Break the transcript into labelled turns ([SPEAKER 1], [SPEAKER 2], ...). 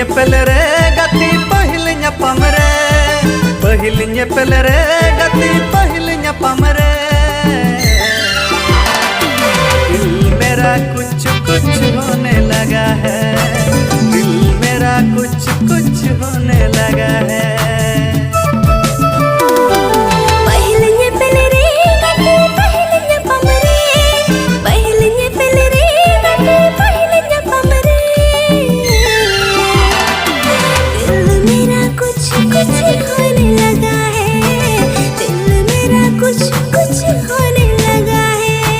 [SPEAKER 1] पेल रे गति पहिल ᱧᱟᱯᱟᱢ रे पहिल पेल रे गति पहिल ᱧᱟᱯᱟᱢ रे दिल मेरा कुछ कुछ होने लगा है दिल मेरा कुछ कुछ होने लगा